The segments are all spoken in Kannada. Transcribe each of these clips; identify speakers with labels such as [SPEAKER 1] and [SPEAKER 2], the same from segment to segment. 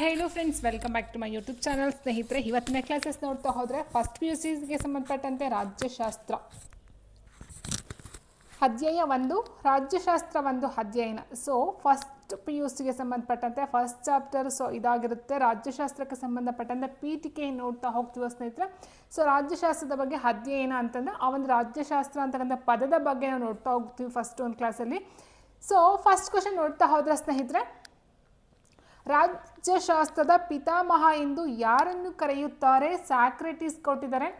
[SPEAKER 1] ಹೇಳು friends, welcome back to my YouTube channel. ಸ್ನೇಹಿತರೆ, ಇವತ್ತಿನ ಕ್ಲಾಸಸ್ ನೋಡ್ತಾ ಹೋದರೆ ಫಸ್ಟ್ PUCಗೆ ಸಂಬಂಧಪಟ್ಟಂತೆ ರಾಜ್ಯಶಾಸ್ತ್ರ ಅಧ್ಯಾಯ 1 ರಾಜ್ಯಶಾಸ್ತ್ರ 1 ಅಧ್ಯಯನ. ಸೊ ಫಸ್ಟ್ PUCಗೆ ಸಂಬಂಧಪಟ್ಟಂತೆ ಫಸ್ಟ್ ಚಾಪ್ಟರ್ ಇದಾಗಿರುತ್ತೆ. ರಾಜ್ಯಶಾಸ್ತ್ರಕ್ಕೆ ಸಂಬಂಧಪಟ್ಟಂತೆ ಪೀಠಿಕೆ ನೋಡ್ತಾ ಹೋಗ್ತೀವಿ ಸ್ನೇಹಿತರೆ. ಸೊ ರಾಜ್ಯಶಾಸ್ತ್ರದ ಬಗ್ಗೆ ಅಧ್ಯಯನ ಅಂತಂದರೆ ಆ ಒಂದು ರಾಜ್ಯಶಾಸ್ತ್ರ ಅಂತಕ್ಕಂಥ ಪದದ ಬಗ್ಗೆ ನಾವು ನೋಡ್ತಾ ಹೋಗ್ತೀವಿ ಫಸ್ಟ್ ಒಂದು ಕ್ಲಾಸಲ್ಲಿ. ಸೊ ಫಸ್ಟ್ ಕ್ವಶನ್ ನೋಡ್ತಾ ಹೋದರೆ ಸ್ನೇಹಿತರೆ, ರಾಜ್ಯಶಾಸ್ತ್ರದ ಪಿತಾಮಹ ಎಂದು ಯಾರನ್ನು ಕರೆಯುತ್ತಾರೆ? ಸಾಕ್ರೆಟಿಸ್ ಕೊಟ್ಟಿದ್ದಾರೆ.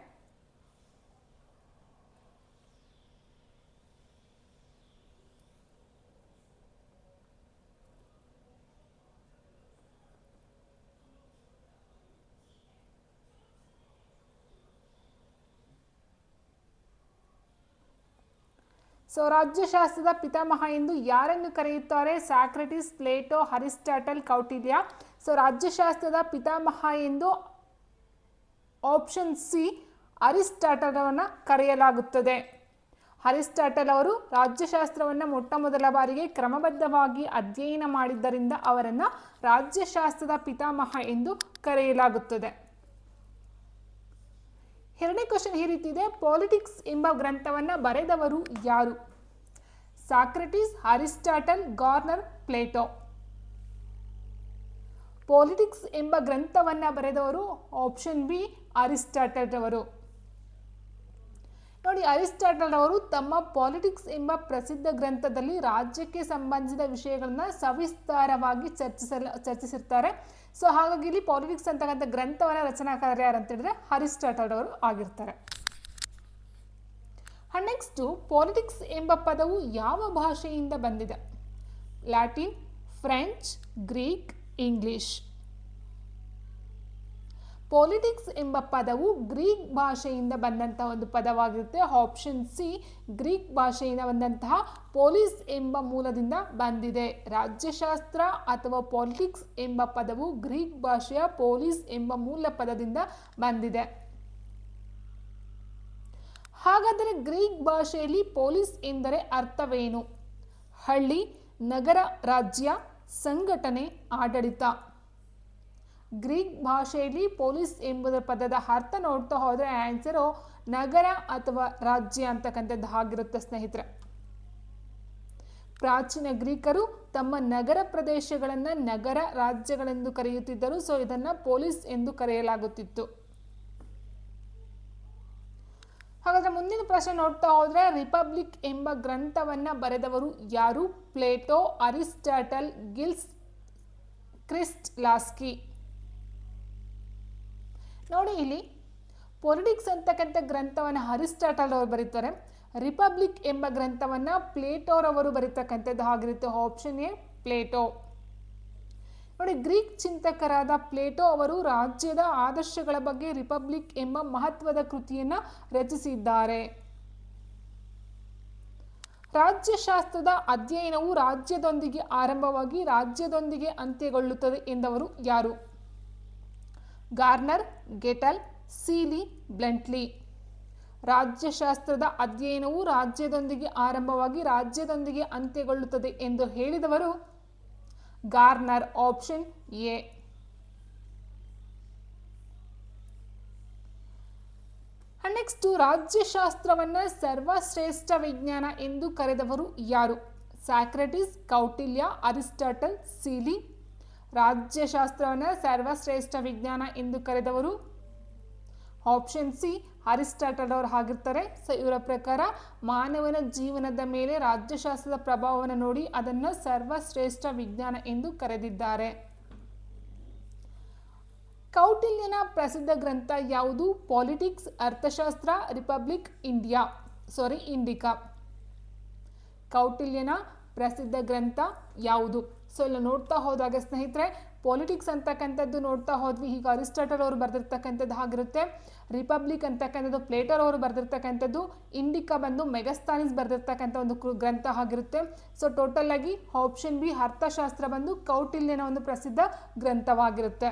[SPEAKER 1] ಸೊ ರಾಜ್ಯಶಾಸ್ತ್ರದ ಪಿತಾಮಹ ಎಂದು ಯಾರನ್ನು ಕರೆಯುತ್ತಾರೆ? Socrates, Plato, Aristotle, Kautilya. So ರಾಜ್ಯಶಾಸ್ತ್ರದ ಪಿತಾಮಹ ಎಂದು ಆಪ್ಷನ್ ಸಿ ಅರಿಸ್ಟಾಟಲವನ್ನು ಕರೆಯಲಾಗುತ್ತದೆ. ಅರಿಸ್ಟಾಟಲ್ ಅವರು ರಾಜ್ಯಶಾಸ್ತ್ರವನ್ನು ಮೊಟ್ಟ ಮೊದಲ ಬಾರಿಗೆ ಕ್ರಮಬದ್ಧವಾಗಿ ಅಧ್ಯಯನ ಮಾಡಿದ್ದರಿಂದ ಅವರನ್ನು ರಾಜ್ಯಶಾಸ್ತ್ರದ ಪಿತಾಮಹ ಎಂದು ಕರೆಯಲಾಗುತ್ತದೆ. ಎರಡನೇ ಕ್ವಶನ್ ಈ ರೀತಿ ಇದೆ, ಪಾಲಿಟಿಕ್ಸ್ ಎಂಬ ಗ್ರಂಥವನ್ನು ಬರೆದವರು ಯಾರು? Socrates, Aristotle, Garner, Plato. Politics ಎಂಬ ಗ್ರಂಥವನ್ನು ಬರೆದವರು ಆಪ್ಷನ್ ಬಿ ಅರಿಸ್ಟಾಟಲ್ ಅವರು. ನೋಡಿ, ಅರಿಸ್ಟಾಟಲ್ ಅವರು ತಮ್ಮ ಪಾಲಿಟಿಕ್ಸ್ ಎಂಬ ಪ್ರಸಿದ್ಧ ಗ್ರಂಥದಲ್ಲಿ ರಾಜ್ಯಕ್ಕೆ ಸಂಬಂಧಿಸಿದ ವಿಷಯಗಳನ್ನ ಸವಿಸ್ತಾರವಾಗಿ ಚರ್ಚಿಸಿರ್ತಾರೆ. ಸೊ ಹಾಗಾಗಿ ಇಲ್ಲಿ ಪಾಲಿಟಿಕ್ಸ್ ಅಂತಕ್ಕಂಥ ಗ್ರಂಥವನ್ನ ರಚನಾಕಾರ ಯಾರು ಅಂತ ಹೇಳಿದ್ರೆ ಅರಿಸ್ಟಾಟಲ್ ಅವರು ಆಗಿರ್ತಾರೆ. ನೆಕ್ಸ್ಟ್, ಪಾಲಿಟಿಕ್ಸ್ ಎಂಬ ಪದವು ಯಾವ ಭಾಷೆಯಿಂದ ಬಂದಿದೆ? Latin, French, Greek, English. Politics ಎಂಬ ಪದವು ಗ್ರೀಕ್ ಭಾಷೆಯಿಂದ ಬಂದಂತಹ ಒಂದು ಪದವಾಗಿರುತ್ತೆ. ಆಪ್ಷನ್ ಸಿ ಗ್ರೀಕ್ ಭಾಷೆಯಿಂದ ಬಂದಂತಹ ಪೊಲೀಸ್ ಎಂಬ ಮೂಲದಿಂದ ಬಂದಿದೆ. ರಾಜ್ಯಶಾಸ್ತ್ರ ಅಥವಾ ಪಾಲಿಟಿಕ್ಸ್ ಎಂಬ ಪದವು ಗ್ರೀಕ್ ಭಾಷೆಯ ಪೊಲೀಸ್ ಎಂಬ ಮೂಲ ಪದದಿಂದ ಬಂದಿದೆ. ಹಾಗಾದರೆ ಗ್ರೀಕ್ ಭಾಷೆಯಲ್ಲಿ ಪೊಲೀಸ್ ಎಂದರೆ ಅರ್ಥವೇನು? ಹಳ್ಳಿ, ನಗರ, ರಾಜ್ಯ, ಸಂಘಟನೆ, ಆಡಳಿತ. ಗ್ರೀಕ್ ಭಾಷೆಯಲ್ಲಿ ಪೊಲೀಸ್ ಎಂಬುದರ ಪದದ ಅರ್ಥ ನೋಡ್ತಾ ಹೋದರೆ ಆನ್ಸರು ನಗರ ಅಥವಾ ರಾಜ್ಯ ಅಂತಕ್ಕಂಥದ್ದು ಆಗಿರುತ್ತೆ ಸ್ನೇಹಿತರೆ. ಪ್ರಾಚೀನ ಗ್ರೀಕರು ತಮ್ಮ ನಗರ ಪ್ರದೇಶಗಳನ್ನು ನಗರ ರಾಜ್ಯಗಳೆಂದು ಕರೆಯುತ್ತಿದ್ದರು. ಸೊ ಇದನ್ನು ಪೊಲೀಸ್ ಎಂದು ಕರೆಯಲಾಗುತ್ತಿತ್ತು. ಹಾಗಾದರೆ ಮುಂದಿನ ಪ್ರಶ್ನೆ ನೋಡ್ತಾ ಹೋದರೆ, ರಿಪಬ್ಲಿಕ್ ಎಂಬ ಗ್ರಂಥವನ್ನು ಬರೆದವರು ಯಾರು? ಪ್ಲೇಟೋ, ಅರಿಸ್ಟಾಟಲ್, ಗಿಲ್ಸ್, ಕ್ರಿಸ್ಟ್ಲಾಸ್ಕಿ. ನೋಡಿ, ಇಲ್ಲಿ ಪೊಲಿಟಿಕ್ಸ್ ಅಂತಕ್ಕಂಥ ಗ್ರಂಥವನ್ನು ಅರಿಸ್ಟಾಟಲ್ ಅವರು ಬರೀತಾರೆ. ರಿಪಬ್ಲಿಕ್ ಎಂಬ ಗ್ರಂಥವನ್ನು ಪ್ಲೇಟೋರವರು ಬರೀತಕ್ಕಂಥದ್ದು ಆಗಿರುತ್ತೆ. Option A Plato. ನೋಡಿ, ಗ್ರೀಕ್ ಚಿಂತಕರಾದ ಪ್ಲೇಟೋ ಅವರು ರಾಜ್ಯದ ಆದರ್ಶಗಳ ಬಗ್ಗೆ ರಿಪಬ್ಲಿಕ್ ಎಂಬ ಮಹತ್ವದ ಕೃತಿಯನ್ನು ರಚಿಸಿದ್ದಾರೆ. ರಾಜ್ಯಶಾಸ್ತ್ರದ ಅಧ್ಯಯನವು ರಾಜ್ಯದೊಂದಿಗೆ ಆರಂಭವಾಗಿ ರಾಜ್ಯದೊಂದಿಗೆ ಅಂತ್ಯಗೊಳ್ಳುತ್ತದೆ ಎಂದವರು ಯಾರು? Garner, ಗೆಟಲ್, ಸೀಲಿ, bluntly. ರಾಜ್ಯಶಾಸ್ತ್ರದ ಅಧ್ಯಯನವು ರಾಜ್ಯದೊಂದಿಗೆ ಆರಂಭವಾಗಿ ರಾಜ್ಯದೊಂದಿಗೆ ಅಂತ್ಯಗೊಳ್ಳುತ್ತದೆ ಎಂದು ಹೇಳಿದವರು ಗಾರ್ನರ್. Option A. ನೆಕ್ಸ್ಟ್, ರಾಜ್ಯಶಾಸ್ತ್ರವನ್ನು ಸರ್ವಶ್ರೇಷ್ಠ ವಿಜ್ಞಾನ ಎಂದು ಕರೆದವರು ಯಾರು? Socrates, Kautilya, Aristotle, Seeley. ರಾಜ್ಯಶಾಸ್ತ್ರವನ್ನು ಸರ್ವಶ್ರೇಷ್ಠ ವಿಜ್ಞಾನ ಎಂದು ಕರೆದವರು ಆಪ್ಷನ್ ಸಿ ಅರಿಸ್ಟಾಟಲ್ ಅವರು ಆಗಿರ್ತಾರೆ. ಸೊ ಇವರ ಪ್ರಕಾರ ಮಾನವನ ಜೀವನದ ಮೇಲೆ ರಾಜ್ಯಶಾಸ್ತ್ರದ ಪ್ರಭಾವವನ್ನು ನೋಡಿ ಅದನ್ನು ಸರ್ವಶ್ರೇಷ್ಠ ವಿಜ್ಞಾನ ಎಂದು ಕರೆದಿದ್ದಾರೆ. ಕೌಟಿಲ್ಯನ ಪ್ರಸಿದ್ಧ ಗ್ರಂಥ ಯಾವುದು? ಪಾಲಿಟಿಕ್ಸ್, ಅರ್ಥಶಾಸ್ತ್ರ, ರಿಪಬ್ಲಿಕ್, ಇಂಡಿಕಾ. ಕೌಟಿಲ್ಯನ ಪ್ರಸಿದ್ಧ ಗ್ರಂಥ ಯಾವುದು? ಸೊ ಇಲ್ಲ ನೋಡ್ತಾ ಹೋದಾಗ ಸ್ನೇಹಿತರೆ, ಪಾಲಿಟಿಕ್ಸ್ ಅಂತಕ್ಕಂಥದ್ದು ನೋಡ್ತಾ ಹೋದ್ವಿ, ಈಗ ಅರಿಸ್ಟಾಟಲ್ ಅವರು ಬರೆದಿರ್ತಕ್ಕಂಥದ್ದು ಆಗಿರುತ್ತೆ. ರಿಪಬ್ಲಿಕ್ ಅಂತಕ್ಕಂಥದ್ದು ಪ್ಲೇಟರ್ ಅವರು ಬರೆದಿರ್ತಕ್ಕಂಥದ್ದು. ಇಂಡಿಕಾ ಬಂದು ಮೆಗಸ್ತಾನಿಸ್ ಬರೆದಿರ್ತಕ್ಕಂಥ ಒಂದು ಗ್ರಂಥ ಆಗಿರುತ್ತೆ. ಸೊ ಟೋಟಲ್ ಆಗಿ ಆಪ್ಷನ್ ಬಿ ಅರ್ಥಶಾಸ್ತ್ರ ಬಂದು ಕೌಟಿಲ್ಯನ ಒಂದು ಪ್ರಸಿದ್ಧ ಗ್ರಂಥವಾಗಿರುತ್ತೆ.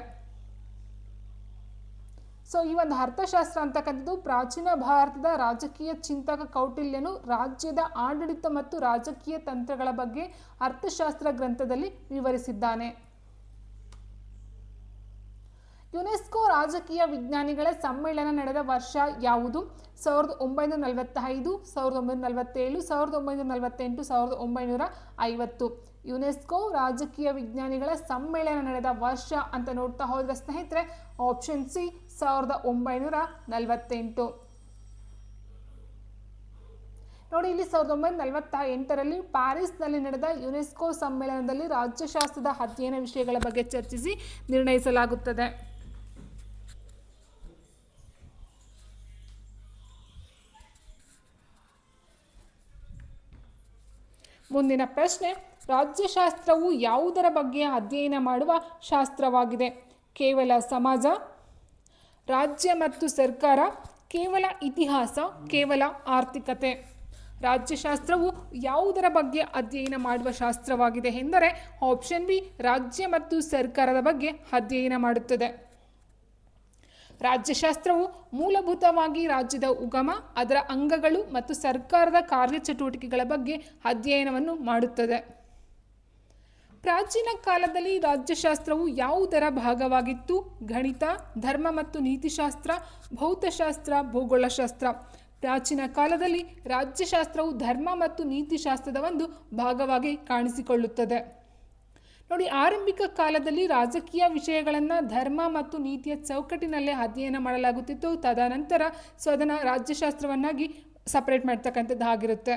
[SPEAKER 1] ಸೊ ಈ ಒಂದು ಅರ್ಥಶಾಸ್ತ್ರ ಅಂತಕ್ಕಂಥದ್ದು ಪ್ರಾಚೀನ ಭಾರತದ ರಾಜಕೀಯ ಚಿಂತಕ ಕೌಟಿಲ್ಯನು ರಾಜ್ಯದ ಆಡಳಿತ ಮತ್ತು ರಾಜಕೀಯ ತಂತ್ರಗಳ ಬಗ್ಗೆ ಅರ್ಥಶಾಸ್ತ್ರ ಗ್ರಂಥದಲ್ಲಿ ವಿವರಿಸಿದ್ದಾನೆ. ಯುನೆಸ್ಕೋ ರಾಜಕೀಯ ವಿಜ್ಞಾನಿಗಳ ಸಮ್ಮೇಳನ ನಡೆದ ವರ್ಷ ಯಾವುದು? 1945, 1947, 1948, 1950. ಯುನೆಸ್ಕೋ ರಾಜಕೀಯ ವಿಜ್ಞಾನಿಗಳ ಸಮ್ಮೇಳನ ನಡೆದ ವರ್ಷ ಅಂತ ನೋಡ್ತಾ ಹೋದ್ರೆ ಸ್ನೇಹಿತರೆ ಆಪ್ಷನ್ ಸಿ 1948. ನೋಡಿ, ಇಲ್ಲಿ 1948ರಲ್ಲಿ ಪ್ಯಾರಿಸ್ನಲ್ಲಿ ನಡೆದ ಯುನೆಸ್ಕೋ ಸಮ್ಮೇಳನದಲ್ಲಿ ರಾಜ್ಯಶಾಸ್ತ್ರದ ಅಧ್ಯಯನ ವಿಷಯಗಳ ಬಗ್ಗೆ ಚರ್ಚಿಸಿ ನಿರ್ಣಯಿಸಲಾಗುತ್ತದೆ. ಮುಂದಿನ ಪ್ರಶ್ನೆ, ರಾಜ್ಯಶಾಸ್ತ್ರವು ಯಾವುದರ ಬಗ್ಗೆ ಅಧ್ಯಯನ ಮಾಡುವ ಶಾಸ್ತ್ರವಾಗಿದೆ? ಕೇವಲ ಸಮಾಜ, ರಾಜ್ಯ ಮತ್ತು ಸರ್ಕಾರ, ಕೇವಲ ಇತಿಹಾಸ, ಕೇವಲ ಆರ್ಥಿಕತೆ. ರಾಜ್ಯಶಾಸ್ತ್ರವು ಯಾವುದರ ಬಗ್ಗೆ ಅಧ್ಯಯನ ಮಾಡುವ ಶಾಸ್ತ್ರವಾಗಿದೆ ಎಂದರೆ ಆಪ್ಷನ್ ಬಿ, ರಾಜ್ಯ ಮತ್ತು ಸರ್ಕಾರದ ಬಗ್ಗೆ ಅಧ್ಯಯನ ಮಾಡುತ್ತದೆ. ರಾಜ್ಯಶಾಸ್ತ್ರವು ಮೂಲಭೂತವಾಗಿ ರಾಜ್ಯದ ಉಗಮ, ಅದರ ಅಂಗಗಳು ಮತ್ತು ಸರ್ಕಾರದ ಕಾರ್ಯಚಟುವಟಿಕೆಗಳ ಬಗ್ಗೆ ಅಧ್ಯಯನವನ್ನು ಮಾಡುತ್ತದೆ. ಪ್ರಾಚೀನ ಕಾಲದಲ್ಲಿ ರಾಜ್ಯಶಾಸ್ತ್ರವು ಯಾವುದರ ಭಾಗವಾಗಿತ್ತು? ಗಣಿತ, ಧರ್ಮ ಮತ್ತು ನೀತಿಶಾಸ್ತ್ರ, ಭೌತಶಾಸ್ತ್ರ, ಭೂಗೋಳಶಾಸ್ತ್ರ. ಪ್ರಾಚೀನ ಕಾಲದಲ್ಲಿ ರಾಜ್ಯಶಾಸ್ತ್ರವು ಧರ್ಮ ಮತ್ತು ನೀತಿಶಾಸ್ತ್ರದ ಒಂದು ಭಾಗವಾಗಿ ಕಾಣಿಸಿಕೊಳ್ಳುತ್ತದೆ. ನೋಡಿ, ಆರಂಭಿಕ ಕಾಲದಲ್ಲಿ ರಾಜಕೀಯ ವಿಷಯಗಳನ್ನು ಧರ್ಮ ಮತ್ತು ನೀತಿಯ ಚೌಕಟ್ಟಿನಲ್ಲೇ ಅಧ್ಯಯನ ಮಾಡಲಾಗುತ್ತಿತ್ತು. ತದನಂತರ ಅದನ್ನು ರಾಜ್ಯಶಾಸ್ತ್ರವನ್ನಾಗಿ ಸಪರೇಟ್ ಮಾಡ್ತಕ್ಕಂಥದ್ದಾಗಿರುತ್ತೆ.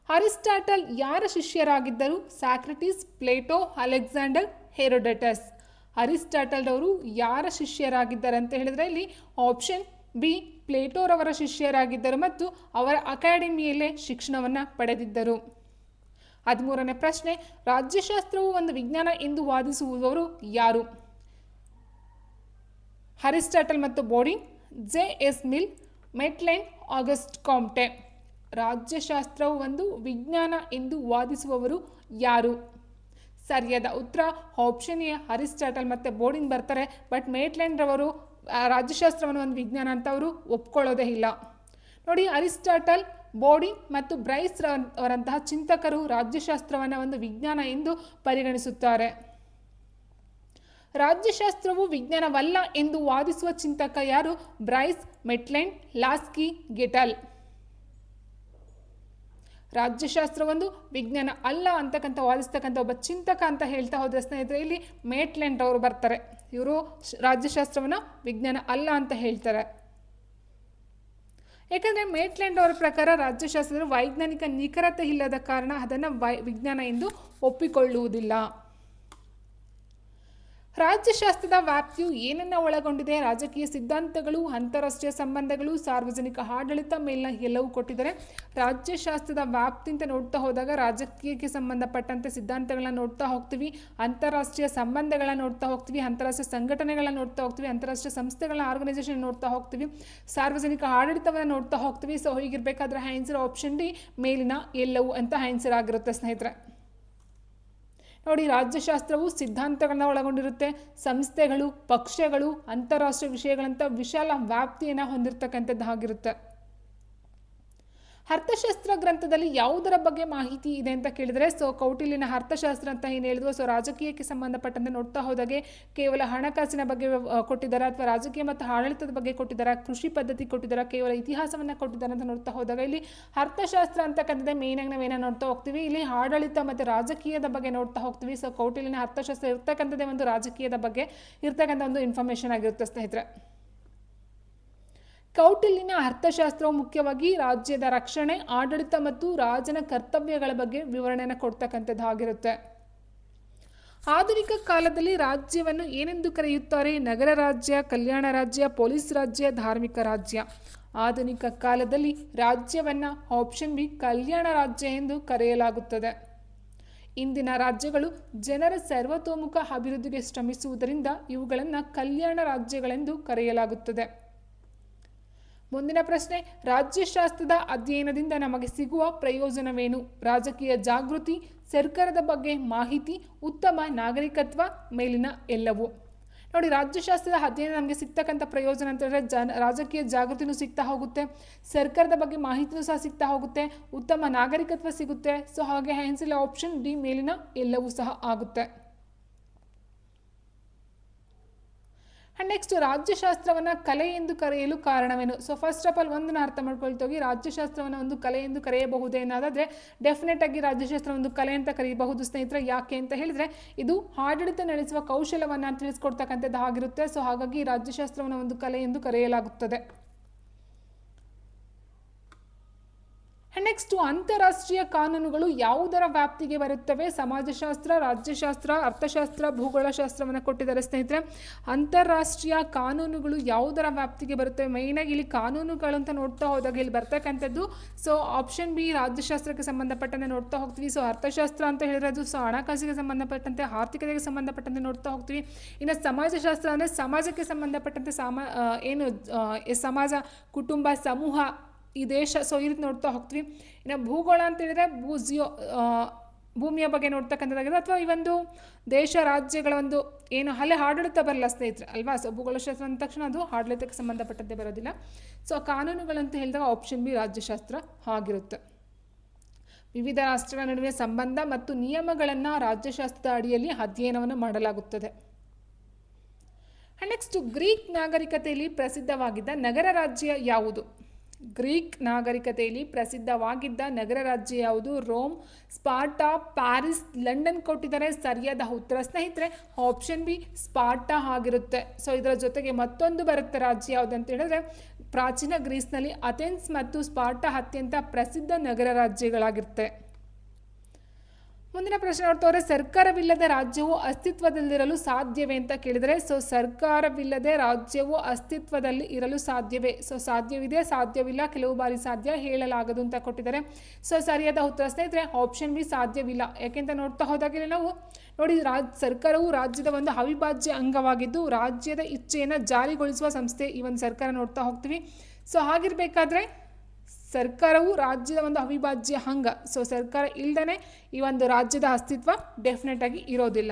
[SPEAKER 1] ಅರಿಸ್ಟಾಟಲ್ ಯಾರ ಶಿಷ್ಯರಾಗಿದ್ದರು? Socrates, Plato, Alexander, Herodotus. Aristotle ರವರು ಯಾರ ಶಿಷ್ಯರಾಗಿದ್ದಾರೆ ಅಂತ ಹೇಳಿದ್ರೆ ಇಲ್ಲಿ ಆಪ್ಷನ್ ಬಿ, ಪ್ಲೇಟೋರವರ ಶಿಷ್ಯರಾಗಿದ್ದರು ಮತ್ತು ಅವರ ಅಕಾಡೆಮಿಯಲ್ಲೇ ಶಿಕ್ಷಣವನ್ನು ಪಡೆದಿದ್ದರು. 13ನೇ ಪ್ರಶ್ನೆ, ರಾಜ್ಯಶಾಸ್ತ್ರವು ಒಂದು ವಿಜ್ಞಾನ ಎಂದು ವಾದಿಸುವವರು ಯಾರು? ಅರಿಸ್ಟಾಟಲ್ ಮತ್ತು Bodin, J S. Mill, Maitland, August Comte. ರಾಜ್ಯಶಾಸ್ತ್ರವು ಒಂದು ವಿಜ್ಞಾನ ಎಂದು ವಾದಿಸುವವರು ಯಾರು? ಸರಿಯಾದ ಉತ್ತರ ಆಪ್ಷನ್ ಎ, ಅರಿಸ್ಟಾಟಲ್ ಮತ್ತು ಬೋರ್ಡಿಂಗ್ ಬರ್ತಾರೆ. ಬಟ್ ಮೇಟ್ಲೆಂಡ್ ರವರು ರಾಜ್ಯಶಾಸ್ತ್ರವನ್ನು ಒಂದು ವಿಜ್ಞಾನ ಅಂತ ಅವರು ಒಪ್ಕೊಳ್ಳೋದೇ ಇಲ್ಲ. ನೋಡಿ, ಅರಿಸ್ಟಾಟಲ್, ಬೋರ್ಡಿಂಗ್ ಮತ್ತು ಬ್ರೈಸ್ ಅವರಂತಹ ಚಿಂತಕರು ರಾಜ್ಯಶಾಸ್ತ್ರವನ್ನು ಒಂದು ವಿಜ್ಞಾನ ಎಂದು ಪರಿಗಣಿಸುತ್ತಾರೆ. ರಾಜ್ಯಶಾಸ್ತ್ರವು ವಿಜ್ಞಾನವಲ್ಲ ಎಂದು ವಾದಿಸುವ ಚಿಂತಕ ಯಾರು? Bryce, ಮೆಟ್ಲೆಂಡ್, Laski, ಗೆಟಲ್. ರಾಜ್ಯಶಾಸ್ತ್ರ ಒಂದು ವಿಜ್ಞಾನ ಅಲ್ಲ ಅಂತಕ್ಕಂಥ ವಾದಿಸ್ತಕ್ಕಂಥ ಒಬ್ಬ ಚಿಂತಕ ಅಂತ ಹೇಳ್ತಾ ಹೋದ್ರೆ ಸ್ನೇಹಿತರೆ ಇಲ್ಲಿ ಮೇಟ್ಲೆಂಡ್ ಅವರು ಬರ್ತಾರೆ. ಇವರು ರಾಜ್ಯಶಾಸ್ತ್ರವನ್ನು ವಿಜ್ಞಾನ ಅಲ್ಲ ಅಂತ ಹೇಳ್ತಾರೆ. ಯಾಕಂದರೆ ಮೇಟ್ಲೆಂಡ್ ಅವರ ಪ್ರಕಾರ ರಾಜ್ಯಶಾಸ್ತ್ರದ ವೈಜ್ಞಾನಿಕ ನಿಖರತೆ ಇಲ್ಲದ ಕಾರಣ ಅದನ್ನು ವಿಜ್ಞಾನ ಎಂದು ಒಪ್ಪಿಕೊಳ್ಳುವುದಿಲ್ಲ. ರಾಜ್ಯಶಾಸ್ತ್ರದ ವ್ಯಾಪ್ತಿಯು ಏನನ್ನು ಒಳಗೊಂಡಿದೆ? ರಾಜಕೀಯ ಸಿದ್ಧಾಂತಗಳು, ಅಂತಾರಾಷ್ಟ್ರೀಯ ಸಂಬಂಧಗಳು, ಸಾರ್ವಜನಿಕ ಆಡಳಿತ, ಮೇಲಿನ ಎಲ್ಲವೂ ಕೊಟ್ಟಿದ್ದಾರೆ. ರಾಜ್ಯಶಾಸ್ತ್ರದ ವ್ಯಾಪ್ತಿ ಅಂತ ನೋಡ್ತಾ ಹೋದಾಗ ರಾಜಕೀಯಕ್ಕೆ ಸಂಬಂಧಪಟ್ಟಂತೆ ಸಿದ್ಧಾಂತಗಳನ್ನ ನೋಡ್ತಾ ಹೋಗ್ತೀವಿ, ಅಂತಾರಾಷ್ಟ್ರೀಯ ಸಂಬಂಧಗಳನ್ನ ನೋಡ್ತಾ ಹೋಗ್ತೀವಿ, ಅಂತಾರಾಷ್ಟ್ರೀಯ ಸಂಘಟನೆಗಳನ್ನ ನೋಡ್ತಾ ಹೋಗ್ತೀವಿ, ಅಂತಾರಾಷ್ಟ್ರೀಯ ಸಂಸ್ಥೆಗಳ ಆರ್ಗನೈಸೇಷನ್ ನೋಡ್ತಾ ಹೋಗ್ತೀವಿ, ಸಾರ್ವಜನಿಕ ಆಡಳಿತವನ್ನು ನೋಡ್ತಾ ಹೋಗ್ತೀವಿ. ಸೊ ಹೀಗಿರಬೇಕಾದ್ರೆ ಆನ್ಸರ್ ಆಪ್ಷನ್ ಡಿ, ಮೇಲಿನ ಎಲ್ಲವೂ ಅಂತ ಆನ್ಸರ್ ಆಗಿರುತ್ತೆ ಸ್ನೇಹಿತರೆ. ನೋಡಿ, ರಾಜ್ಯಶಾಸ್ತ್ರವು ಸಿದ್ಧಾಂತಗಳನ್ನ ಒಳಗೊಂಡಿರುತ್ತೆ, ಸಂಸ್ಥೆಗಳು, ಪಕ್ಷಗಳು, ಅಂತಾರಾಷ್ಟ್ರೀಯ ವಿಷಯಗಳಂತ ವಿಶಾಲ ವ್ಯಾಪ್ತಿಯನ್ನು ಹೊಂದಿರತಕ್ಕಂಥದ್ದಾಗಿರುತ್ತೆ. ಅರ್ಥಶಾಸ್ತ್ರ ಗ್ರಂಥದಲ್ಲಿ ಯಾವುದರ ಬಗ್ಗೆ ಮಾಹಿತಿ ಇದೆ ಅಂತ ಕೇಳಿದರೆ ಕೌಟಿಲ್ಯನ ಅರ್ಥಶಾಸ್ತ್ರ ಅಂತ ಏನು ಹೇಳಿದ್ರು. ರಾಜಕೀಯಕ್ಕೆ ಸಂಬಂಧಪಟ್ಟಂತೆ ನೋಡ್ತಾ ಹೋದಾಗೆ ಕೇವಲ ಹಣಕಾಸಿನ ಬಗ್ಗೆ ಕೊಟ್ಟಿದ್ದಾರೆ, ಅಥವಾ ರಾಜಕೀಯ ಮತ್ತು ಆಡಳಿತದ ಬಗ್ಗೆ ಕೊಟ್ಟಿದ್ದಾರೆ, ಕೃಷಿ ಪದ್ಧತಿ ಕೊಟ್ಟಿದ್ದಾರೆ, ಕೇವಲ ಇತಿಹಾಸವನ್ನು ಕೊಟ್ಟಿದ್ದಾರೆ ಅಂತ ನೋಡ್ತಾ ಹೋದಾಗ ಇಲ್ಲಿ ಅರ್ಥಶಾಸ್ತ್ರ ಅಂತಕ್ಕಂಥದ್ದೇ ಮೇನಾಗಿ ನಾವೇನೋ ನೋಡ್ತಾ ಹೋಗ್ತೀವಿ. ಇಲ್ಲಿ ಆಡಳಿತ ಮತ್ತು ರಾಜಕೀಯದ ಬಗ್ಗೆ ನೋಡ್ತಾ ಹೋಗ್ತೀವಿ. ಕೌಟಿಲ್ಯನ ಅರ್ಥಶಾಸ್ತ್ರ ಇರ್ತಕ್ಕಂಥದ್ದೇ ಒಂದು ರಾಜಕೀಯದ ಬಗ್ಗೆ ಇರ್ತಕ್ಕಂಥ ಒಂದು ಇನ್ಫಾರ್ಮೇಷನ್ ಆಗಿರುತ್ತೆ ಸ್ನೇಹಿತರೆ. ಕೌಟಿಲ್ಯನ ಅರ್ಥಶಾಸ್ತ್ರವು ಮುಖ್ಯವಾಗಿ ರಾಜ್ಯದ ರಕ್ಷಣೆ, ಆಡಳಿತ ಮತ್ತು ರಾಜನ ಕರ್ತವ್ಯಗಳ ಬಗ್ಗೆ ವಿವರಣೆಯನ್ನು ಕೊಡ್ತಕ್ಕಂಥದ್ದಾಗಿರುತ್ತೆ. ಆಧುನಿಕ ಕಾಲದಲ್ಲಿ ರಾಜ್ಯವನ್ನು ಏನೆಂದು ಕರೆಯುತ್ತಾರೆ? ನಗರ ರಾಜ್ಯ, ಕಲ್ಯಾಣ ರಾಜ್ಯ, ಪೊಲೀಸ್ ರಾಜ್ಯ, ಧಾರ್ಮಿಕ ರಾಜ್ಯ. ಆಧುನಿಕ ಕಾಲದಲ್ಲಿ ರಾಜ್ಯವನ್ನು ಆಪ್ಷನ್ ಬಿ, ಕಲ್ಯಾಣ ರಾಜ್ಯ ಎಂದು ಕರೆಯಲಾಗುತ್ತದೆ. ಇಂದಿನ ರಾಜ್ಯಗಳು ಜನರ ಸರ್ವತೋಮುಖ ಅಭಿವೃದ್ಧಿಗೆ ಶ್ರಮಿಸುವುದರಿಂದ ಇವುಗಳನ್ನು ಕಲ್ಯಾಣ ರಾಜ್ಯಗಳೆಂದು ಕರೆಯಲಾಗುತ್ತದೆ. ಮುಂದಿನ ಪ್ರಶ್ನೆ, ರಾಜ್ಯಶಾಸ್ತ್ರದ ಅಧ್ಯಯನದಿಂದ ನಮಗೆ ಸಿಗುವ ಪ್ರಯೋಜನವೇನು? ರಾಜಕೀಯ ಜಾಗೃತಿ, ಸರ್ಕಾರದ ಬಗ್ಗೆ ಮಾಹಿತಿ, ಉತ್ತಮ ನಾಗರಿಕತ್ವ, ಮೇಲಿನ ಎಲ್ಲವೂ. ನೋಡಿ, ರಾಜ್ಯಶಾಸ್ತ್ರದ ಅಧ್ಯಯನ ನಮಗೆ ಸಿಗ್ತಕ್ಕಂಥ ಪ್ರಯೋಜನ ಅಂತ ಹೇಳಿದ್ರೆ ರಾಜಕೀಯ ಜಾಗೃತಿನೂ ಸಿಗ್ತಾ ಹೋಗುತ್ತೆ, ಸರ್ಕಾರದ ಬಗ್ಗೆ ಮಾಹಿತಿನೂ ಸಹ ಸಿಗ್ತಾ ಹೋಗುತ್ತೆ, ಉತ್ತಮ ನಾಗರಿಕತ್ವ ಸಿಗುತ್ತೆ. ಹಾಗೆ ಆನ್ಸರ್ ಆಪ್ಷನ್ ಡಿ, ಮೇಲಿನ ಎಲ್ಲವೂ ಸಹ ಆಗುತ್ತೆ. ಆ್ಯಂಡ್ ನೆಕ್ಸ್ಟ್ ರಾಜ್ಯಶಾಸ್ತ್ರವನ್ನು ಕಲೆ ಎಂದು ಕರೆಯಲು ಕಾರಣವೇನು? ಸೊ ಫಸ್ಟ್ ಆಫ್ ಆಲ್ ಒಂದನ್ನು ಅರ್ಥ ಮಾಡ್ಕೊಳ್ತೋಗಿ, ರಾಜ್ಯಶಾಸ್ತ್ರವನ್ನು ಒಂದು ಕಲೆ ಎಂದು ಕರೆಯಬಹುದೇನಾದರೆ ಡೆಫಿನೆಟ್ ಆಗಿ ರಾಜ್ಯಶಾಸ್ತ್ರ ಒಂದು ಕಲೆ ಅಂತ ಕರೆಯಬಹುದು ಸ್ನೇಹಿತರೆ. ಯಾಕೆ ಅಂತ ಹೇಳಿದರೆ ಇದು ಆಡಳಿತ ನಡೆಸುವ ಕೌಶಲವನ್ನು ತಿಳಿಸ್ಕೊಡ್ತಕ್ಕಂಥದ್ದು ಆಗಿರುತ್ತೆ. ಸೊ ಹಾಗಾಗಿ ರಾಜ್ಯಶಾಸ್ತ್ರವನ್ನು ಒಂದು ಕಲೆ ಎಂದು ಕರೆಯಲಾಗುತ್ತದೆ. ನೆಕ್ಸ್ಟ್ ಅಂತಾರಾಷ್ಟ್ರೀಯ ಕಾನೂನುಗಳು ಯಾವುದರ ವ್ಯಾಪ್ತಿಗೆ ಬರುತ್ತವೆ? ಸಮಾಜಶಾಸ್ತ್ರ, ರಾಜ್ಯಶಾಸ್ತ್ರ, ಅರ್ಥಶಾಸ್ತ್ರ, ಭೂಗೋಳಶಾಸ್ತ್ರವನ್ನು ಕೊಟ್ಟಿದ್ದಾರೆ ಸ್ನೇಹಿತರೆ. ಅಂತಾರಾಷ್ಟ್ರೀಯ ಕಾನೂನುಗಳು ಯಾವುದರ ವ್ಯಾಪ್ತಿಗೆ ಬರುತ್ತವೆ? ಮೇಯ್ನಾಗಿ ಇಲ್ಲಿ ಕಾನೂನುಗಳು ಅಂತ ನೋಡ್ತಾ ಹೋದಾಗ ಇಲ್ಲಿ ಬರ್ತಕ್ಕಂಥದ್ದು ಸೊ ಆಪ್ಷನ್ ಬಿ ರಾಜ್ಯಶಾಸ್ತ್ರಕ್ಕೆ ಸಂಬಂಧಪಟ್ಟಂತೆ ನೋಡ್ತಾ ಹೋಗ್ತೀವಿ. ಸೊ ಅರ್ಥಶಾಸ್ತ್ರ ಅಂತ ಹೇಳಿರೋದು ಸೊ ಹಣಕಾಸಿಗೆ ಸಂಬಂಧಪಟ್ಟಂತೆ, ಆರ್ಥಿಕತೆಗೆ ಸಂಬಂಧಪಟ್ಟಂತೆ ನೋಡ್ತಾ ಹೋಗ್ತೀವಿ. ಇನ್ನು ಸಮಾಜಶಾಸ್ತ್ರ ಅಂದರೆ ಸಮಾಜಕ್ಕೆ ಸಂಬಂಧಪಟ್ಟಂತೆ ಸಮಾಜ, ಕುಟುಂಬ, ಸಮೂಹ, ಈ ದೇಶ, ಸೊ ಈ ರೀತಿ ನೋಡ್ತಾ ಹೋಗ್ತೀವಿ. ಇನ್ನು ಭೂಗೋಳ ಅಂತ ಹೇಳಿದರೆ ಭೂಮಿಯ ಬಗ್ಗೆ ನೋಡ್ತಕ್ಕಂಥದ್ದಾಗಿದೆ, ಅಥವಾ ಈ ಒಂದು ದೇಶ ರಾಜ್ಯಗಳ ಒಂದು ಏನು ಆಡಳಿತ ಬರಲ್ಲ ಸ್ನೇಹಿತರೆ ಅಲ್ವಾ. ಸೊ ಭೂಗೋಳಶಾಸ್ತ್ರ ಅಂದ ತಕ್ಷಣ ಅದು ಆಡಳಿತಕ್ಕೆ ಸಂಬಂಧಪಟ್ಟಂತೆ ಬರೋದಿಲ್ಲ. ಸೊ ಕಾನೂನುಗಳಂತ ಹೇಳಿದಾಗ ಆಪ್ಷನ್ ಬಿ ರಾಜ್ಯಶಾಸ್ತ್ರ ಆಗಿರುತ್ತೆ. ವಿವಿಧ ರಾಷ್ಟ್ರಗಳ ನಡುವೆ ಸಂಬಂಧ ಮತ್ತು ನಿಯಮಗಳನ್ನು ರಾಜ್ಯಶಾಸ್ತ್ರದ ಅಡಿಯಲ್ಲಿ ಅಧ್ಯಯನವನ್ನು ಮಾಡಲಾಗುತ್ತದೆ. ನೆಕ್ಸ್ಟ್ ಗ್ರೀಕ್ ನಾಗರಿಕತೆಯಲ್ಲಿ ಪ್ರಸಿದ್ಧವಾಗಿದ್ದ ನಗರ ರಾಜ್ಯ ಯಾವುದು? ಗ್ರೀಕ್ ನಾಗರಿಕತೆಯಲ್ಲಿ ಪ್ರಸಿದ್ಧವಾಗಿದ್ದ ನಗರ ರಾಜ್ಯ ಯಾವುದು? ರೋಮ್, ಸ್ಪಾರ್ಟಾ, ಪ್ಯಾರಿಸ್, ಲಂಡನ್ ಕೊಟ್ಟಿದ್ದಾರೆ. ಸರಿಯಾದ ಉತ್ತರ ಸ್ನೇಹಿತರೆ ಆಪ್ಷನ್ ಬಿ ಸ್ಪಾರ್ಟಾ ಆಗಿರುತ್ತೆ. ಸೊ ಇದರ ಜೊತೆಗೆ ಮತ್ತೊಂದು ಬರುತ್ತೆ ರಾಜ್ಯ ಯಾವುದು ಅಂತ ಹೇಳಿದ್ರೆ, ಪ್ರಾಚೀನ ಗ್ರೀಸ್ನಲ್ಲಿ ಅಥೆನ್ಸ್ ಮತ್ತು ಸ್ಪಾರ್ಟಾ ಅತ್ಯಂತ ಪ್ರಸಿದ್ಧ ನಗರ ರಾಜ್ಯಗಳಾಗಿರುತ್ತೆ. ಮುಂದಿನ ಪ್ರಶ್ನೆ ನೋಡ್ತವ್ರೆ, ಸರ್ಕಾರವಿಲ್ಲದ ರಾಜ್ಯವು ಅಸ್ತಿತ್ವದಲ್ಲಿರಲು ಸಾಧ್ಯವೇ ಅಂತ ಕೇಳಿದರೆ, ಸೊ ಸರ್ಕಾರವಿಲ್ಲದೆ ರಾಜ್ಯವು ಅಸ್ತಿತ್ವದಲ್ಲಿ ಇರಲು ಸಾಧ್ಯವೇ? ಸೊ ಸಾಧ್ಯವಿದೆ, ಸಾಧ್ಯವಿಲ್ಲ, ಕೆಲವು ಬಾರಿ ಸಾಧ್ಯ, ಹೇಳಲಾಗದು ಅಂತ ಕೊಟ್ಟಿದ್ದಾರೆ. ಸೊ ಸರಿಯಾದ ಉತ್ತರ ಸ್ನೇಹಿತರೆ ಆಪ್ಷನ್ ಬಿ ಸಾಧ್ಯವಿಲ್ಲ. ಯಾಕೆಂತ ನೋಡ್ತಾ ಹೋದಾಗಲೇ ನಾವು ನೋಡಿ, ಸರ್ಕಾರವು ರಾಜ್ಯದ ಒಂದು ಅವಿಭಾಜ್ಯ ಅಂಗವಾಗಿದ್ದು ರಾಜ್ಯದ ಇಚ್ಛೆಯನ್ನು ಜಾರಿಗೊಳಿಸುವ ಸಂಸ್ಥೆ ಈ ಒಂದು ಸರ್ಕಾರ ನೋಡ್ತಾ ಹೋಗ್ತೀವಿ. ಸೊ ಹಾಗಿರಬೇಕಾದ್ರೆ ಸರ್ಕಾರವು ರಾಜ್ಯದ ಒಂದು ಅವಿಭಾಜ್ಯ ಅಂಗ. ಸೊ ಸರ್ಕಾರ ಇಲ್ಲದೇ ಈ ಒಂದು ರಾಜ್ಯದ ಅಸ್ತಿತ್ವ ಡೆಫಿನೆಟ್ ಆಗಿ ಇರೋದಿಲ್ಲ.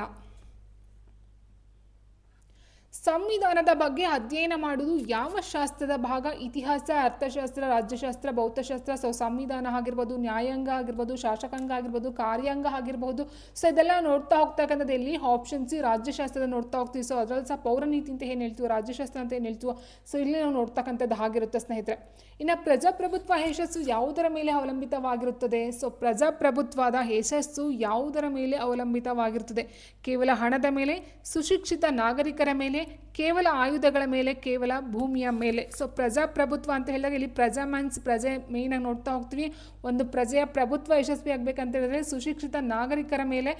[SPEAKER 1] ಸಂವಿಧಾನದ ಬಗ್ಗೆ ಅಧ್ಯಯನ ಮಾಡುವುದು ಯಾವ ಶಾಸ್ತ್ರದ ಭಾಗ? ಇತಿಹಾಸ, ಅರ್ಥಶಾಸ್ತ್ರ, ರಾಜ್ಯಶಾಸ್ತ್ರ, ಭೌತಶಾಸ್ತ್ರ. ಸೊ ಸಂವಿಧಾನ ಆಗಿರ್ಬೋದು, ನ್ಯಾಯಾಂಗ ಆಗಿರ್ಬೋದು, ಶಾಸಕಾಂಗ ಆಗಿರ್ಬೋದು, ಕಾರ್ಯಾಂಗ ಆಗಿರ್ಬೋದು. ಸೊ ಇದೆಲ್ಲ ನೋಡ್ತಾ ಹೋಗ್ತಕ್ಕಂಥದ್ದು ಎಲ್ಲಿ? ಆಪ್ಷನ್ ಸಿ ರಾಜ್ಯಶಾಸ್ತ್ರದ ನೋಡ್ತಾ ಹೋಗ್ತೀವಿ. ಸೊ ಅದರಲ್ಲಿ ಸಹ ಪೌರನೀತಿ ಅಂತ ಏನು ಹೇಳ್ತೀವೋ, ರಾಜ್ಯಶಾಸ್ತ್ರ ಅಂತ ಏನು ಹೇಳ್ತೀವೋ, ಸೊ ಇಲ್ಲಿ ನಾವು ನೋಡ್ತಕ್ಕಂಥದ್ದು ಆಗಿರುತ್ತೆ ಸ್ನೇಹಿತರೆ. ಇನ್ನು ಪ್ರಜಾಪ್ರಭುತ್ವ ಯಶಸ್ಸು ಯಾವುದರ ಮೇಲೆ ಅವಲಂಬಿತವಾಗಿರುತ್ತದೆ? ಸೊ ಪ್ರಜಾಪ್ರಭುತ್ವದ ಯಶಸ್ಸು ಯಾವುದರ ಮೇಲೆ ಅವಲಂಬಿತವಾಗಿರುತ್ತದೆ? ಕೇವಲ ಹಣದ ಮೇಲೆ, ಸುಶಿಕ್ಷಿತ ನಾಗರಿಕರ ಮೇಲೆ, ಕೇವಲ ಆಯುಧಗಳ ಮೇಲೆ, ಕೇವಲ ಭೂಮಿಯ ಮೇಲೆ? ಸೊ ಪ್ರಜಾಪ್ರಭುತ್ವ ಅಂತ ಹೇಳಿದಾಗ ಇಲ್ಲಿ ಪ್ರಜಾ ಮೀನ್ಸ್ ಪ್ರಜೆ ಮೇಯ್ನಾಗಿ ನೋಡ್ತಾ ಹೋಗ್ತೀವಿ. ಒಂದು ಪ್ರಜೆಯ ಪ್ರಭುತ್ವ ಯಶಸ್ವಿ ಆಗಬೇಕಂತ ಹೇಳಿದ್ರೆ ಸುಶಿಕ್ಷಿತ ನಾಗರಿಕರ ಮೇಲೆ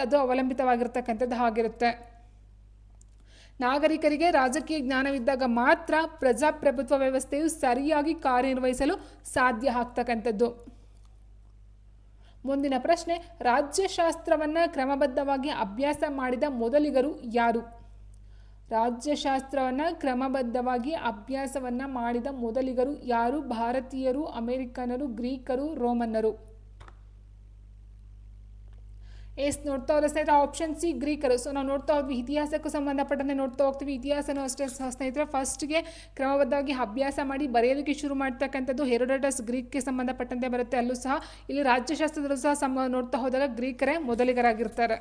[SPEAKER 1] ಅದು ಅವಲಂಬಿತವಾಗಿರ್ತಕ್ಕಂಥದ್ದು ಆಗಿರುತ್ತೆ. ನಾಗರಿಕರಿಗೆ ರಾಜಕೀಯ ಜ್ಞಾನವಿದ್ದಾಗ ಮಾತ್ರ ಪ್ರಜಾಪ್ರಭುತ್ವ ವ್ಯವಸ್ಥೆಯು ಸರಿಯಾಗಿ ಕಾರ್ಯನಿರ್ವಹಿಸಲು ಸಾಧ್ಯ ಆಗ್ತಕ್ಕಂಥದ್ದು. ಮುಂದಿನ ಪ್ರಶ್ನೆ, ರಾಜ್ಯಶಾಸ್ತ್ರವನ್ನು ಕ್ರಮಬದ್ಧವಾಗಿ ಅಭ್ಯಾಸ ಮಾಡಿದ ಮೊದಲಿಗರು ಯಾರು? ರಾಜ್ಯಶಾಸ್ತ್ರವನ್ನು ಕ್ರಮಬದ್ಧವಾಗಿ ಅಭ್ಯಾಸವನ್ನು ಮಾಡಿದ ಮೊದಲಿಗರು ಯಾರು? ಭಾರತೀಯರು, ಅಮೆರಿಕನರು, ಗ್ರೀಕರು, ರೋಮನ್ನರು? ಎಸ್ ನೋಡ್ತಾ ಹೋದ್ರೆ ಸ್ನೇಹಿತರೆ ಆಪ್ಷನ್ ಸಿ ಗ್ರೀಕರು. ಸೊ ನಾವು ನೋಡ್ತಾ ಹೋದ್ವಿ ಇತಿಹಾಸಕ್ಕೂ ಸಂಬಂಧಪಟ್ಟಂತೆ ನೋಡ್ತಾ ಹೋಗ್ತೀವಿ. ಇತಿಹಾಸನೂ ಅಷ್ಟೇ ಸ್ನೇಹಿತರೆ ಫಸ್ಟ್ಗೆ ಕ್ರಮಬದ್ಧವಾಗಿ ಅಭ್ಯಾಸ ಮಾಡಿ ಬರೆಯೋದಕ್ಕೆ ಶುರು ಮಾಡ್ತಕ್ಕಂಥದ್ದು ಹೆರೋಡೋಟಸ್, ಗ್ರೀಕ್ಗೆ ಸಂಬಂಧಪಟ್ಟಂತೆ ಬರುತ್ತೆ. ಅಲ್ಲೂ ಸಹ ಇಲ್ಲಿ ರಾಜ್ಯಶಾಸ್ತ್ರದಲ್ಲೂ ಸಹ ನೋಡ್ತಾ ಹೋದಾಗ ಗ್ರೀಕರೇ ಮೊದಲಿಗರಾಗಿರ್ತಾರೆ.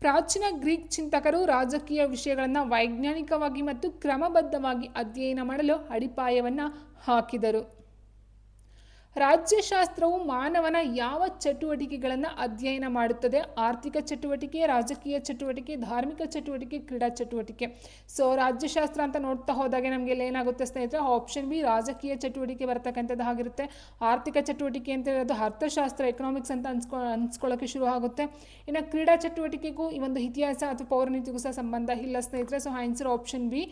[SPEAKER 1] ಪ್ರಾಚೀನ ಗ್ರೀಕ್ ಚಿಂತಕರು ರಾಜಕೀಯ ವಿಷಯಗಳನ್ನು ವೈಜ್ಞಾನಿಕವಾಗಿ ಮತ್ತು ಕ್ರಮಬದ್ಧವಾಗಿ ಅಧ್ಯಯನ ಮಾಡಲು ಅಡಿಪಾಯವನ್ನು ಹಾಕಿದರು. ರಾಜ್ಯಶಾಸ್ತ್ರವು ಮಾನವನ ಯಾವ ಚಟುವಟಿಕೆಗಳನ್ನು ಅಧ್ಯಯನ ಮಾಡುತ್ತದೆ? ಆರ್ಥಿಕ ಚಟುವಟಿಕೆ, ರಾಜಕೀಯ ಚಟುವಟಿಕೆ, ಧಾರ್ಮಿಕ ಚಟುವಟಿಕೆ, ಕ್ರೀಡಾ ಚಟುವಟಿಕೆ. ಸೊ ರಾಜ್ಯಶಾಸ್ತ್ರ ಅಂತ ನೋಡ್ತಾ ಹೋದಾಗೆ ನಮಗೆ ಏನಾಗುತ್ತೆ ಸ್ನೇಹಿತರೆ ಆಪ್ಷನ್ ಬಿ ರಾಜಕೀಯ ಚಟುವಟಿಕೆ ಬರ್ತಕ್ಕಂಥದ್ದು ಆಗಿರುತ್ತೆ. ಆರ್ಥಿಕ ಚಟುವಟಿಕೆ ಅಂತ ಹೇಳೋದು ಅರ್ಥಶಾಸ್ತ್ರ, ಎಕನಾಮಿಕ್ಸ್ ಅಂತ ಅನ್ಸ್ಕೊಳ್ಳೋಕ್ಕೆ ಶುರು ಆಗುತ್ತೆ. ಇನ್ನು ಕ್ರೀಡಾ ಚಟುವಟಿಕೆಗೂ ಈ ಒಂದು ಇತಿಹಾಸ ಅಥವಾ ಪೌರನೀತಿಗೂ ಸಹ ಸಂಬಂಧ ಇಲ್ಲ ಸ್ನೇಹಿತರೆ. ಸೊ ಆನ್ಸರ್ ಆಪ್ಷನ್ ಬಿ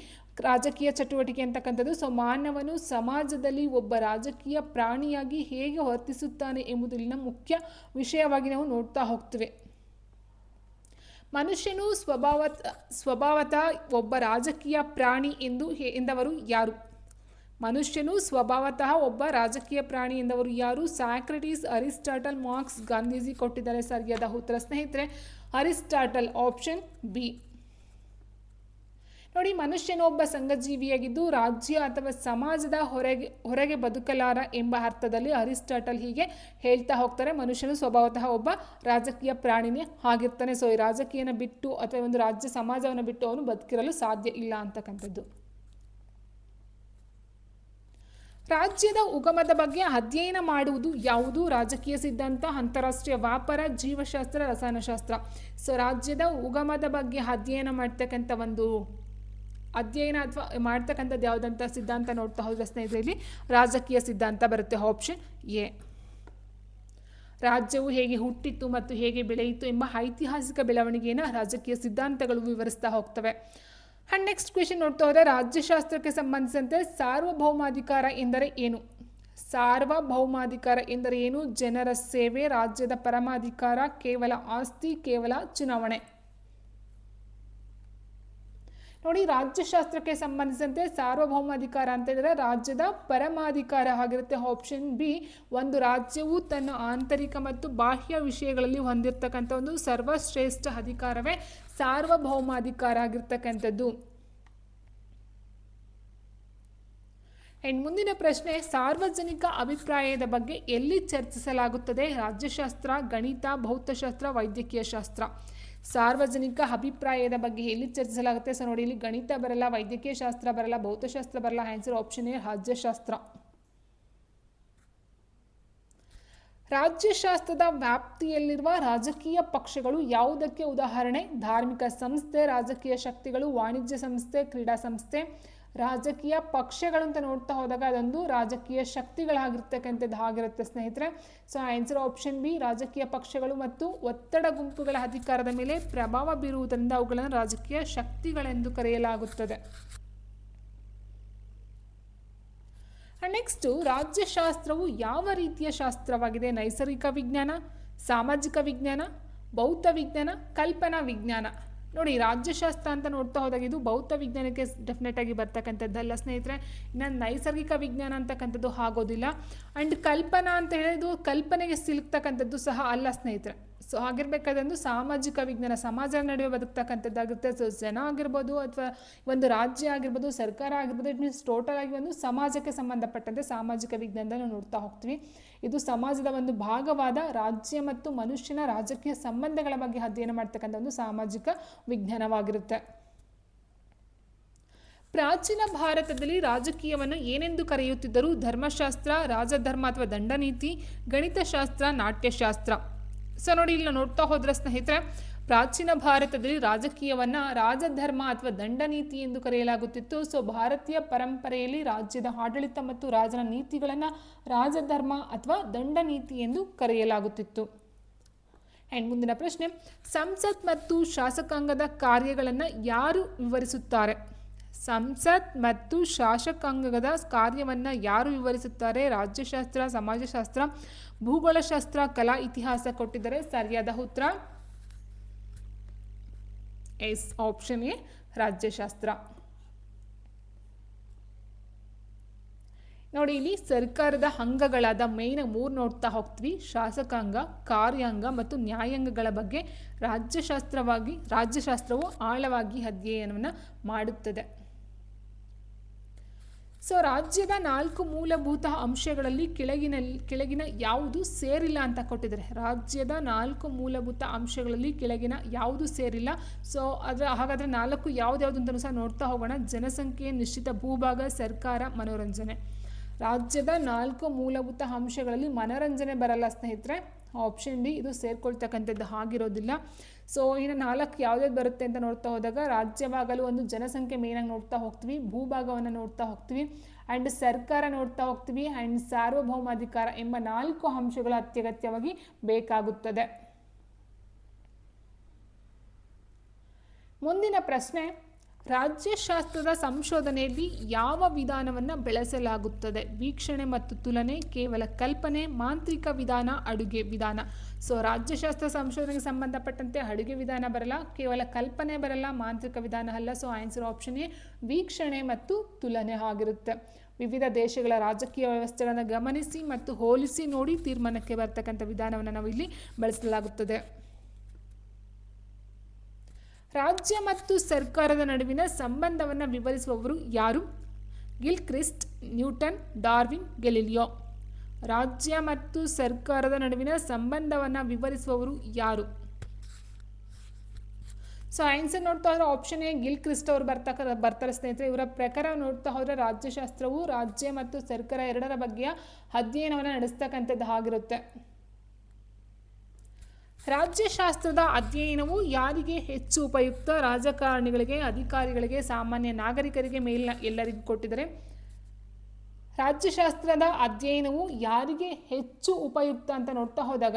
[SPEAKER 1] ರಾಜಕೀಯ ಚಟುವಟಿಕೆ ಅಂತಕ್ಕಂಥದ್ದು. ಸೊ ಮಾನವನು ಸಮಾಜದಲ್ಲಿ ಒಬ್ಬ ರಾಜಕೀಯ ಪ್ರಾಣಿಯಾಗಿ ಹೇಗೆ ವರ್ತಿಸುತ್ತಾನೆ ಎಂಬುದು ಇಲ್ಲಿನ ಮುಖ್ಯ ವಿಷಯವಾಗಿ ನಾವು ನೋಡ್ತಾ ಹೋಗ್ತೇವೆ. ಮನುಷ್ಯನು ಸ್ವಭಾವತಃ ಒಬ್ಬ ರಾಜಕೀಯ ಪ್ರಾಣಿ ಎಂದವರು ಯಾರು? ಮನುಷ್ಯನು ಸ್ವಭಾವತಃ ಒಬ್ಬ ರಾಜಕೀಯ ಪ್ರಾಣಿ ಎಂದವರು ಯಾರು? ಸಾಕ್ರೆಟೀಸ್, ಅರಿಸ್ಟಾಟಲ್, ಮಾರ್ಕ್ಸ್, ಗಾಂಧೀಜಿ ಕೊಟ್ಟಿದ್ದಾರೆ. ಸರಿಯಾದ ಉತ್ತರ ಸ್ನೇಹಿತರೆ ಅರಿಸ್ಟಾಟಲ್, ಆಪ್ಷನ್ ಬಿ. ನೋಡಿ, ಮನುಷ್ಯನು ಒಬ್ಬ ಸಂಘಜೀವಿಯಾಗಿದ್ದು ರಾಜ್ಯ ಅಥವಾ ಸಮಾಜದ ಹೊರಗೆ ಬದುಕಲಾರ ಎಂಬ ಅರ್ಥದಲ್ಲಿ ಅರಿಸ್ಟಾಟಲ್ ಹೀಗೆ ಹೇಳ್ತಾ ಹೋಗ್ತಾರೆ. ಮನುಷ್ಯನು ಸ್ವಭಾವತಃ ಒಬ್ಬ ರಾಜಕೀಯ ಪ್ರಾಣಿನೇ ಆಗಿರ್ತಾನೆ. ಸೊ ಈ ರಾಜಕೀಯನ ಬಿಟ್ಟು ಅಥವಾ ಒಂದು ರಾಜ್ಯ ಸಮಾಜವನ್ನು ಬಿಟ್ಟು ಅವನು ಬದುಕಿರಲು ಸಾಧ್ಯ ಇಲ್ಲ ಅಂತಕ್ಕಂಥದ್ದು. ರಾಜ್ಯದ ಉಗಮದ ಬಗ್ಗೆ ಅಧ್ಯಯನ ಮಾಡುವುದು ಯಾವುದು? ರಾಜಕೀಯ ಸಿದ್ಧಾಂತ, ಅಂತಾರಾಷ್ಟ್ರೀಯ ವ್ಯಾಪಾರ, ಜೀವಶಾಸ್ತ್ರ, ರಸಾಯನಶಾಸ್ತ್ರ. ಸೊ ರಾಜ್ಯದ ಉಗಮದ ಬಗ್ಗೆ ಅಧ್ಯಯನ ಅಥವಾ ಮಾಡ್ತಕ್ಕಂಥದ್ದು ಯಾವುದಂತ ಸಿದ್ಧಾಂತ ನೋಡ್ತಾ ಹೋದ್ರೆ ಸ್ನೇಹಿತರೆ ಇಲ್ಲಿ ರಾಜಕೀಯ ಸಿದ್ಧಾಂತ ಬರುತ್ತೆ. Option A. ರಾಜ್ಯವು ಹೇಗೆ ಹುಟ್ಟಿತ್ತು ಮತ್ತು ಹೇಗೆ ಬೆಳೆಯಿತು ಎಂಬ ಐತಿಹಾಸಿಕ ಬೆಳವಣಿಗೆಯನ್ನು ರಾಜಕೀಯ ಸಿದ್ಧಾಂತಗಳು ವಿವರಿಸ್ತಾ ಹೋಗ್ತವೆ. ಆ್ಯಂಡ್ ನೆಕ್ಸ್ಟ್ ಕ್ವೆಶನ್ ನೋಡ್ತಾ ಹೋದರೆ ರಾಜ್ಯಶಾಸ್ತ್ರಕ್ಕೆ ಸಂಬಂಧಿಸಿದಂತೆ ಸಾರ್ವಭೌಮಾಧಿಕಾರ ಎಂದರೆ ಏನು? ಸಾರ್ವಭೌಮಾಧಿಕಾರ ಎಂದರೆ ಏನು? ಜನರ ಸೇವೆ, ರಾಜ್ಯದ ಪರಮಾಧಿಕಾರ, ಕೇವಲ ಆಸ್ತಿ, ಕೇವಲ ಚುನಾವಣೆ. ನೋಡಿ, ರಾಜ್ಯಶಾಸ್ತ್ರಕ್ಕೆ ಸಂಬಂಧಿಸಿದಂತೆ ಸಾರ್ವಭೌಮಾಧಿಕಾರ ಅಂತ ಹೇಳಿದ್ರೆ ರಾಜ್ಯದ ಪರಮಾಧಿಕಾರ ಆಗಿರುತ್ತೆ. Option B. ಒಂದು ರಾಜ್ಯವು ತನ್ನ ಆಂತರಿಕ ಮತ್ತು ಬಾಹ್ಯ ವಿಷಯಗಳಲ್ಲಿ ಹೊಂದಿರತಕ್ಕಂಥ ಒಂದು ಸರ್ವಶ್ರೇಷ್ಠ ಅಧಿಕಾರವೇ ಸಾರ್ವಭೌಮಾಧಿಕಾರ ಆಗಿರ್ತಕ್ಕಂಥದ್ದು. ಆ್ಯಂಡ್ ಮುಂದಿನ ಪ್ರಶ್ನೆ, ಸಾರ್ವಜನಿಕ ಅಭಿಪ್ರಾಯದ ಬಗ್ಗೆ ಎಲ್ಲಿ ಚರ್ಚಿಸಲಾಗುತ್ತದೆ? ರಾಜ್ಯಶಾಸ್ತ್ರ, ಗಣಿತ, ಭೌತಶಾಸ್ತ್ರ, ವೈದ್ಯಕೀಯ ಶಾಸ್ತ್ರ. ಸಾರ್ವಜನಿಕ ಅಭಿಪ್ರಾಯದ ಬಗ್ಗೆ ಎಲ್ಲಿ ಚರ್ಚಿಸಲಾಗುತ್ತೆ? ಸೊ ನೋಡಿ, ಇಲ್ಲಿ ಗಣಿತ ಬರಲ್ಲ, ವೈದ್ಯಕೀಯ ಶಾಸ್ತ್ರ ಬರಲ್ಲ, ಭೌತಶಾಸ್ತ್ರ ಬರಲ್ಲ. ಆನ್ಸರ್ ಆಪ್ಷನ್ ಎ, ರಾಜ್ಯಶಾಸ್ತ್ರ. ರಾಜ್ಯಶಾಸ್ತ್ರದ ವ್ಯಾಪ್ತಿಯಲ್ಲಿರುವ ರಾಜಕೀಯ ಪಕ್ಷಗಳು ಯಾವುದಕ್ಕೆ ಉದಾಹರಣೆ? ಧಾರ್ಮಿಕ ಸಂಸ್ಥೆ, ರಾಜಕೀಯ ಶಕ್ತಿಗಳು, ವಾಣಿಜ್ಯ ಸಂಸ್ಥೆ, ಕ್ರೀಡಾ ಸಂಸ್ಥೆ. ರಾಜಕೀಯ ಪಕ್ಷಗಳು ಅಂತ ನೋಡ್ತಾ ಹೋದಾಗ ಅದೊಂದು ರಾಜಕೀಯ ಶಕ್ತಿಗಳಾಗಿರ್ತಕ್ಕಂಥದ್ದು ಆಗಿರುತ್ತೆ ಸ್ನೇಹಿತರೆ. ಸೊ ಆನ್ಸರ್ ಆಪ್ಷನ್ ಬಿ, ರಾಜಕೀಯ ಪಕ್ಷಗಳು ಮತ್ತು ಒತ್ತಡ ಗುಂಪುಗಳ ಅಧಿಕಾರದ ಮೇಲೆ ಪ್ರಭಾವ ಬೀರುವುದರಿಂದ ಅವುಗಳನ್ನು ರಾಜಕೀಯ ಶಕ್ತಿಗಳೆಂದು ಕರೆಯಲಾಗುತ್ತದೆ. ನೆಕ್ಸ್ಟು, ರಾಜ್ಯಶಾಸ್ತ್ರವು ಯಾವ ರೀತಿಯ ಶಾಸ್ತ್ರವಾಗಿದೆ? ನೈಸರ್ಗಿಕ ವಿಜ್ಞಾನ, ಸಾಮಾಜಿಕ ವಿಜ್ಞಾನ, ಭೌತ ವಿಜ್ಞಾನ, ಕಲ್ಪನಾ ವಿಜ್ಞಾನ. ನೋಡಿ, ರಾಜ್ಯಶಾಸ್ತ್ರ ಅಂತ ನೋಡ್ತಾ ಹೋದಾಗ ಇದು ಭೌತ ವಿಜ್ಞಾನಕ್ಕೆ ಡೆಫಿನೆಟ್ ಆಗಿ ಬರ್ತಕ್ಕಂಥದ್ದಲ್ಲ ಸ್ನೇಹಿತರೆ. ಇನ್ನು ನೈಸರ್ಗಿಕ ವಿಜ್ಞಾನ ಅಂತಕ್ಕಂಥದ್ದು ಆಗೋದಿಲ್ಲ. ಆ್ಯಂಡ್ ಕಲ್ಪನಾ ಅಂತ ಹೇಳಿದ್ದು ಕಲ್ಪನೆಗೆ ಸಿಲುಕ್ತಕ್ಕಂಥದ್ದು ಸಹ ಅಲ್ಲ ಸ್ನೇಹಿತರೆ. ಸೊ ಆಗಿರ್ಬೇಕಾದಂದು ಸಾಮಾಜಿಕ ವಿಜ್ಞಾನ, ಸಮಾಜದ ನಡುವೆ ಬದುಕ್ತಕ್ಕಂಥದ್ದಾಗುತ್ತೆ. ಸೊ ಜನ ಆಗಿರ್ಬೋದು ಅಥವಾ ಒಂದು ರಾಜ್ಯ ಆಗಿರ್ಬೋದು, ಸರ್ಕಾರ ಆಗಿರ್ಬೋದು, ಇಟ್ ಮೀನ್ಸ್ ಟೋಟಲ್ ಆಗಿ ಒಂದು ಸಮಾಜಕ್ಕೆ ಸಂಬಂಧಪಟ್ಟಂತೆ ಸಾಮಾಜಿಕ ವಿಜ್ಞಾನದಲ್ಲಿ ನೋಡ್ತಾ ಹೋಗ್ತೀವಿ. ಇದು ಸಮಾಜದ ಒಂದು ಭಾಗವಾದ ರಾಜ್ಯ ಮತ್ತು ಮನುಷ್ಯನ ರಾಜಕೀಯ ಸಂಬಂಧಗಳ ಬಗ್ಗೆ ಅಧ್ಯಯನ ಮಾಡ್ತಕ್ಕಂಥ ಒಂದು ಸಾಮಾಜಿಕ ವಿಜ್ಞಾನವಾಗಿರುತ್ತೆ. ಪ್ರಾಚೀನ ಭಾರತದಲ್ಲಿ ರಾಜಕೀಯವನ್ನು ಏನೆಂದು ಕರೆಯುತ್ತಿದ್ದರು? ಧರ್ಮಶಾಸ್ತ್ರ, ರಾಜಧರ್ಮ ಅಥವಾ ದಂಡನೀತಿ, ಗಣಿತಶಾಸ್ತ್ರ, ನಾಟ್ಯಶಾಸ್ತ್ರ. ಸೊ ನೋಡಿ, ಇಲ್ಲಿ ನೋಡ್ತಾ ಹೋದ್ರೆ ಸ್ನೇಹಿತರೆ, ಪ್ರಾಚೀನ ಭಾರತದಲ್ಲಿ ರಾಜಕೀಯವನ್ನು ರಾಜಧರ್ಮ ಅಥವಾ ದಂಡನೀತಿ ಎಂದು ಕರೆಯಲಾಗುತ್ತಿತ್ತು. ಸೊ ಭಾರತೀಯ ಪರಂಪರೆಯಲ್ಲಿ ರಾಜ್ಯದ ಆಡಳಿತ ಮತ್ತು ರಾಜನ ನೀತಿಗಳನ್ನು ರಾಜಧರ್ಮ ಅಥವಾ ದಂಡನೀತಿ ಎಂದು ಕರೆಯಲಾಗುತ್ತಿತ್ತು. ಆ್ಯಂಡ್ ಮುಂದಿನ ಪ್ರಶ್ನೆ, ಸಂಸತ್ ಮತ್ತು ಶಾಸಕಾಂಗದ ಕಾರ್ಯಗಳನ್ನು ಯಾರು ವಿವರಿಸುತ್ತಾರೆ? ಸಂಸತ್ ಮತ್ತು ಶಾಸಕಾಂಗದ ಕಾರ್ಯವನ್ನು ಯಾರು ವಿವರಿಸುತ್ತಾರೆ? ರಾಜ್ಯಶಾಸ್ತ್ರ, ಸಮಾಜಶಾಸ್ತ್ರ, ಭೂಗೋಳಶಾಸ್ತ್ರ, ಕಲಾ, ಇತಿಹಾಸ ಕೊಟ್ಟಿದ್ದಾರೆ. ಸರಿಯಾದ ಉತ್ತರ ಎಸ್, ಆಪ್ಷನ್ ಎ, ರಾಜ್ಯಶಾಸ್ತ್ರ. ನೋಡಿ, ಇಲ್ಲಿ ಸರ್ಕಾರದ ಅಂಗಗಳಾದ ಮೇನ್ 3 ನೋಡ್ತಾ ಹೋಗ್ತೀವಿ. ಶಾಸಕಾಂಗ, ಕಾರ್ಯಾಂಗ ಮತ್ತು ನ್ಯಾಯಾಂಗಗಳ ಬಗ್ಗೆ ರಾಜ್ಯಶಾಸ್ತ್ರವು ಆಳವಾಗಿ ಅಧ್ಯಯನವನ್ನು ಮಾಡುತ್ತದೆ. ಸೊ ರಾಜ್ಯದ 4 ಮೂಲಭೂತ ಅಂಶಗಳಲ್ಲಿ ಕೆಳಗಿನ ಯಾವುದು ಸೇರಿಲ್ಲ ಅಂತ ಕೊಟ್ಟಿದ್ದಾರೆ. ರಾಜ್ಯದ 4 ಮೂಲಭೂತ ಅಂಶಗಳಲ್ಲಿ ಕೆಳಗಿನ ಯಾವುದು ಸೇರಿಲ್ಲ. ಸೊ ಹಾಗಾದರೆ 4 ಯಾವ್ದು ಅಂತಲೂ ಸಹ ನೋಡ್ತಾ ಹೋಗೋಣ. ಜನಸಂಖ್ಯೆ, ನಿಶ್ಚಿತ ಭೂಭಾಗ, ಸರ್ಕಾರ, ಮನೋರಂಜನೆ. ರಾಜ್ಯದ 4 ಮೂಲಭೂತ ಅಂಶಗಳಲ್ಲಿ ಮನೋರಂಜನೆ ಬರಲ್ಲ ಸ್ನೇಹಿತರೆ. ಆಪ್ಷನ್ ಡಿ, ಇದು ಸೇರ್ಕೊಳ್ತಕ್ಕಂಥದ್ದು ಆಗಿರೋದಿಲ್ಲ. ಸೊ ಇನ್ನು 4 ಯಾವುದೇ ಬರುತ್ತೆ ಅಂತ ನೋಡ್ತಾ ಹೋದಾಗ ರಾಜ್ಯವಾಗಲು ಒಂದು ಜನಸಂಖ್ಯೆ ಮೇನಾಗಿ ನೋಡ್ತಾ ಹೋಗ್ತೀವಿ, ಭೂಭಾಗವನ್ನು ನೋಡ್ತಾ ಹೋಗ್ತೀವಿ, ಆ್ಯಂಡ್ ಸರ್ಕಾರ ನೋಡ್ತಾ ಹೋಗ್ತೀವಿ, ಆ್ಯಂಡ್ ಸಾರ್ವಭೌಮಾಧಿಕಾರ ಎಂಬ 4 ಅಂಶಗಳು ಅತ್ಯಗತ್ಯವಾಗಿ ಬೇಕಾಗುತ್ತದೆ. ಮುಂದಿನ ಪ್ರಶ್ನೆ, ರಾಜ್ಯಶಾಸ್ತ್ರದ ಸಂಶೋಧನೆಯಲ್ಲಿ ಯಾವ ವಿಧಾನವನ್ನು ಬಳಸಲಾಗುತ್ತದೆ? ವೀಕ್ಷಣೆ ಮತ್ತು ತುಲನೆ, ಕೇವಲ ಕಲ್ಪನೆ, ಮಾಂತ್ರಿಕ ವಿಧಾನ, ಅಡುಗೆ ವಿಧಾನ. ಸೊ ರಾಜ್ಯಶಾಸ್ತ್ರ ಸಂಶೋಧನೆಗೆ ಸಂಬಂಧಪಟ್ಟಂತೆ ಅಡುಗೆ ವಿಧಾನ ಬರಲ್ಲ, ಕೇವಲ ಕಲ್ಪನೆ ಬರಲ್ಲ, ಮಾಂತ್ರಿಕ ವಿಧಾನ ಅಲ್ಲ. ಸೊ ಆನ್ಸರ್ ಆಪ್ಷನ್ ಎ, ವೀಕ್ಷಣೆ ಮತ್ತು ತುಲನೆ ಆಗಿರುತ್ತೆ. ವಿವಿಧ ದೇಶಗಳ ರಾಜಕೀಯ ವ್ಯವಸ್ಥೆಗಳನ್ನು ಗಮನಿಸಿ ಮತ್ತು ಹೋಲಿಸಿ ನೋಡಿ ತೀರ್ಮಾನಕ್ಕೆ ಬರ್ತಕ್ಕಂಥ ವಿಧಾನವನ್ನು ನಾವು ಇಲ್ಲಿ ಬಳಸಲಾಗುತ್ತದೆ. ರಾಜ್ಯ ಮತ್ತು ಸರ್ಕಾರದ ನಡುವಿನ ಸಂಬಂಧವನ್ನು ವಿವರಿಸುವವರು ಯಾರು? Gilchrist, Newton, Darwin, Galileo. ರಾಜ್ಯ ಮತ್ತು ಸರ್ಕಾರದ ನಡುವಿನ ಸಂಬಂಧವನ್ನು ವಿವರಿಸುವವರು ಯಾರು? ಸೊ ಆನ್ಸರ್ ನೋಡ್ತಾ ಹೋದರೆ ಆಪ್ಷನ್ ಎ ಗಿಲ್ಕ್ರಿಸ್ಟ್ ಅವರು ಬರ್ತಾರೆ ಸ್ನೇಹಿತರೆ. ಇವರ ಪ್ರಕಾರ ನೋಡ್ತಾ ಹೋದರೆ ರಾಜ್ಯಶಾಸ್ತ್ರವು ರಾಜ್ಯ ಮತ್ತು ಸರ್ಕಾರ ಎರಡರ ಬಗ್ಗೆಯ ಅಧ್ಯಯನವನ್ನು ನಡೆಸ್ತಕ್ಕಂಥದ್ದು ಆಗಿರುತ್ತೆ. ರಾಜ್ಯಶಾಸ್ತ್ರದ ಅಧ್ಯಯನವು ಯಾರಿಗೆ ಹೆಚ್ಚು ಉಪಯುಕ್ತ? ರಾಜಕಾರಣಿಗಳಿಗೆ, ಅಧಿಕಾರಿಗಳಿಗೆ, ಸಾಮಾನ್ಯ ನಾಗರಿಕರಿಗೆ, ಎಲ್ಲರಿಗೂ ಕೊಟ್ಟಿದ್ದಾರೆ. ರಾಜ್ಯಶಾಸ್ತ್ರದ ಅಧ್ಯಯನವು ಯಾರಿಗೆ ಹೆಚ್ಚು ಉಪಯುಕ್ತ ಅಂತ ನೋಡ್ತಾ ಹೋದಾಗ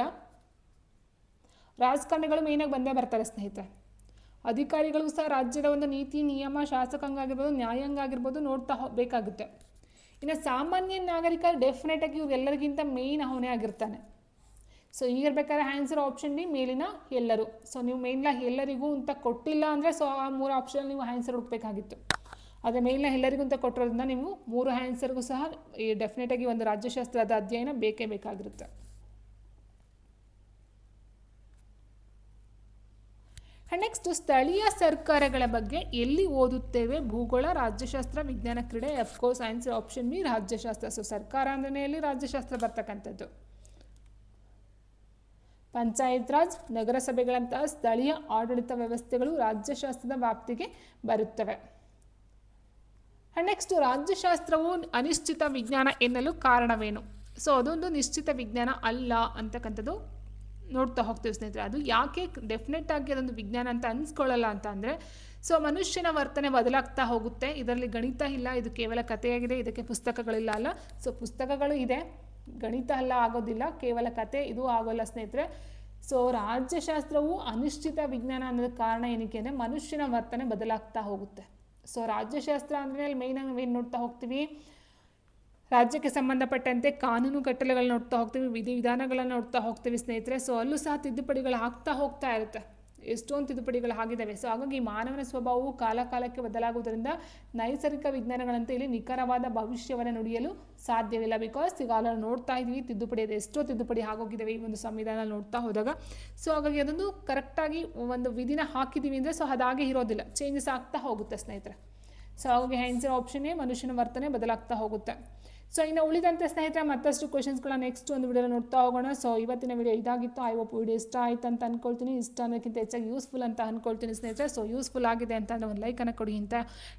[SPEAKER 1] ರಾಜಕಾರಣಿಗಳು ಮೇಯ್ನಾಗಿ ಬಂದೇ ಬರ್ತಾರೆ ಸ್ನೇಹಿತರೆ. ಅಧಿಕಾರಿಗಳು ಸಹ ರಾಜ್ಯದ ಒಂದು ನೀತಿ ನಿಯಮ, ಶಾಸಕಾಂಗ ಆಗಿರ್ಬೋದು, ನ್ಯಾಯಾಂಗ ಆಗಿರ್ಬೋದು ನೋಡ್ತಾ ಬೇಕಾಗುತ್ತೆ. ಇನ್ನು ಸಾಮಾನ್ಯ ನಾಗರಿಕ ಡೆಫಿನೆಟಾಗಿ ಇವ್ರೆಲ್ಲರಿಗಿಂತ ಮೇಯ್ನ್ ಅವನೇ ಆಗಿರ್ತಾನೆ. ಸೊ ಈಗಿರ್ಬೇಕಾದ್ರೆ ಆನ್ಸರ್ ಆಪ್ಷನ್ ಡಿ ಮೇಲಿನ ಎಲ್ಲರೂ. ಸೊ ನೀವು ಮೇಲಿನ ಎಲ್ಲರಿಗೂ ಅಂತ ಕೊಟ್ಟಿಲ್ಲ ಅಂದರೆ ಸೊ ಆ 3 ಆಪ್ಷನ್ ನೀವು ಆನ್ಸರ್ ಹುಡುಕಬೇಕಾಗಿತ್ತು. ಆದರೆ ಮೇಲಿನ ಎಲ್ಲರಿಗೂ ಅಂತ ಕೊಟ್ಟಿರೋದ್ರಿಂದ ನೀವು 3 ಆನ್ಸರ್ಗೂ ಸಹ ಡೆಫಿನೆಟಾಗಿ ಒಂದು ರಾಜ್ಯಶಾಸ್ತ್ರದ ಅಧ್ಯಯನ ಬೇಕೇ ಬೇಕಾಗಿರುತ್ತೆ. ನೆಕ್ಸ್ಟ್ ಸ್ಥಳೀಯ ಸರ್ಕಾರಗಳ ಬಗ್ಗೆ ಎಲ್ಲಿ ಓದುತ್ತೇವೆ? ಭೂಗೋಳ, ರಾಜ್ಯಶಾಸ್ತ್ರ, ವಿಜ್ಞಾನ, ಕ್ರೀಡೆ. ಅಫ್ಕೋರ್ಸ್ ಆನ್ಸರ್ ಆಪ್ಷನ್ ಬಿ ರಾಜ್ಯಶಾಸ್ತ್ರ. ಸೊ ಸರ್ಕಾರ ಅಂದ್ರೆ ಎಲ್ಲಿ ರಾಜ್ಯಶಾಸ್ತ್ರ ಬರ್ತಕ್ಕಂಥದ್ದು. ಪಂಚಾಯತ್ ರಾಜ್, ನಗರಸಭೆಗಳಂತಹ ಸ್ಥಳೀಯ ಆಡಳಿತ ವ್ಯವಸ್ಥೆಗಳು ರಾಜ್ಯಶಾಸ್ತ್ರದ ವ್ಯಾಪ್ತಿಗೆ ಬರುತ್ತವೆ. ನೆಕ್ಸ್ಟ್ ರಾಜ್ಯಶಾಸ್ತ್ರವು ಅನಿಶ್ಚಿತ ವಿಜ್ಞಾನ ಎನ್ನಲು ಕಾರಣವೇನು? ಸೊ ಅದೊಂದು ನಿಶ್ಚಿತ ವಿಜ್ಞಾನ ಅಲ್ಲ ಅಂತಕ್ಕಂಥದ್ದು ನೋಡ್ತಾ ಹೋಗ್ತೀವಿ ಸ್ನೇಹಿತರೆ. ಅದು ಯಾಕೆ ಡೆಫಿನೆಟ್ ಆಗಿ ಅದೊಂದು ವಿಜ್ಞಾನ ಅಂತ ಅನ್ಸ್ಕೊಳ್ಳಲ್ಲ ಅಂತ ಅಂದರೆ, ಸೊ ಮನುಷ್ಯನ ವರ್ತನೆ ಬದಲಾಗ್ತಾ ಹೋಗುತ್ತೆ. ಇದರಲ್ಲಿ ಗಣಿತ ಇಲ್ಲ, ಇದು ಕೇವಲ ಕಥೆಯಾಗಿದೆ, ಇದಕ್ಕೆ ಪುಸ್ತಕಗಳಿಲ್ಲ ಅಲ್ಲ. ಸೊ ಪುಸ್ತಕಗಳು ಇದೆ, ಗಣಿತ ಎಲ್ಲ ಆಗೋದಿಲ್ಲ, ಕೇವಲ ಕತೆ ಇದು ಆಗೋಲ್ಲ ಸ್ನೇಹಿತರೆ. ಸೊ ರಾಜ್ಯಶಾಸ್ತ್ರವು ಅನಿಶ್ಚಿತ ವಿಜ್ಞಾನ ಅನ್ನೋದಕ್ಕೆ ಕಾರಣ ಏನಕ್ಕೆ ಅಂದರೆ ಮನುಷ್ಯನ ವರ್ತನೆ ಬದಲಾಗ್ತಾ ಹೋಗುತ್ತೆ. ಸೊ ರಾಜ್ಯಶಾಸ್ತ್ರ ಅಂದರೆ ಅಲ್ಲಿ ಮೇಯ್ನಾಗಿ ನಾವೇನು ನೋಡ್ತಾ ಹೋಗ್ತೀವಿ, ರಾಜ್ಯಕ್ಕೆ ಸಂಬಂಧಪಟ್ಟಂತೆ ಕಾನೂನು ಕಟ್ಟಳೆಗಳನ್ನ ನೋಡ್ತಾ ಹೋಗ್ತೀವಿ, ವಿಧಿವಿಧಾನಗಳನ್ನು ನೋಡ್ತಾ ಹೋಗ್ತೀವಿ ಸ್ನೇಹಿತರೆ. ಸೊ ಅಲ್ಲೂ ಸಹ ತಿದ್ದುಪಡಿಗಳು ಆಗ್ತಾ ಹೋಗ್ತಾ ಇರುತ್ತೆ, ಎಷ್ಟೊಂದು ತಿದ್ದುಪಡಿಗಳು ಆಗಿದ್ದಾವೆ. ಸೊ ಹಾಗಾಗಿ ಮಾನವನ ಸ್ವಭಾವವು ಕಾಲಕಾಲಕ್ಕೆ ಬದಲಾಗುವುದರಿಂದ ನೈಸರ್ಗಿಕ ವಿಜ್ಞಾನಗಳಂತೆ ಇಲ್ಲಿ ನಿಖರವಾದ ಭವಿಷ್ಯವನ್ನು ನುಡಿಯಲು ಸಾಧ್ಯವಿಲ್ಲ. ಬಿಕಾಸ್ ಈಗ ಅಲ್ಲಿ ನೋಡ್ತಾ ಇದ್ವಿ ತಿದ್ದುಪಡಿ ಇದೆ, ಎಷ್ಟೋ ತಿದ್ದುಪಡಿ ಆಗೋಗಿದ್ದಾವೆ ಈ ಒಂದು ಸಂವಿಧಾನ ನೋಡ್ತಾ ಹೋದಾಗ. ಸೊ ಹಾಗಾಗಿ ಅದೊಂದು ಕರೆಕ್ಟಾಗಿ ಒಂದು ವಿಧಿನ ಹಾಕಿದ್ದೀವಿ ಅಂದರೆ ಸೊ ಅದಾಗೆ ಇರೋದಿಲ್ಲ, ಚೇಂಜಸ್ ಆಗ್ತಾ ಹೋಗುತ್ತೆ ಸ್ನೇಹಿತರೆ. ಸೊ ಹಾಗಾಗಿ ಆನ್ಸರ್ ಆಪ್ಷನ್ ಎ ಮನುಷ್ಯನ ವರ್ತನೆ ಬದಲಾಗ್ತಾ ಹೋಗುತ್ತೆ. ಸೊ ಇನ್ನು ಉಳಿದಂತೆ ಸ್ನೇಹಿತರೆ ಮತ್ತಷ್ಟು ಕ್ವೆಶನ್ಸ್ಗಳನ್ನ ನೆಕ್ಸ್ಟ್ ಒಂದು ವಿಡಿಯೋ ನೋಡ್ತಾ ಹೋಗೋಣ. ಸೊ ಇವತ್ತಿನ ವಿಡಿಯೋ ಇದಾಗಿತ್ತು. ಐ ಹೋಪ್ ವಿಡಿಯೋ ಇಷ್ಟ ಆಯ್ತು ಅಂತ ಅಂದ್ಕೊಳ್ತೀನಿ. ಇಷ್ಟ ಅನ್ನೋಕ್ಕಿಂತ ಹೆಚ್ಚಾಗಿ ಯೂಸ್ಫುಲ್ ಅಂತ ಅಂದ್ಕೊಳ್ತೀನಿ ಸ್ನೇಹಿತರೆ. ಸೊ ಯೂಸ್ಫುಲ್ ಆಗಿದೆ ಅಂತ ಒಂದು ಲೈಕನ್ನು ಕೊಡಿ ಅಂತ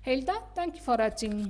[SPEAKER 1] ಹೇಳ್ತಾ ಥ್ಯಾಂಕ್ ಯು ಫಾರ್ ವಾಚಿಂಗ್.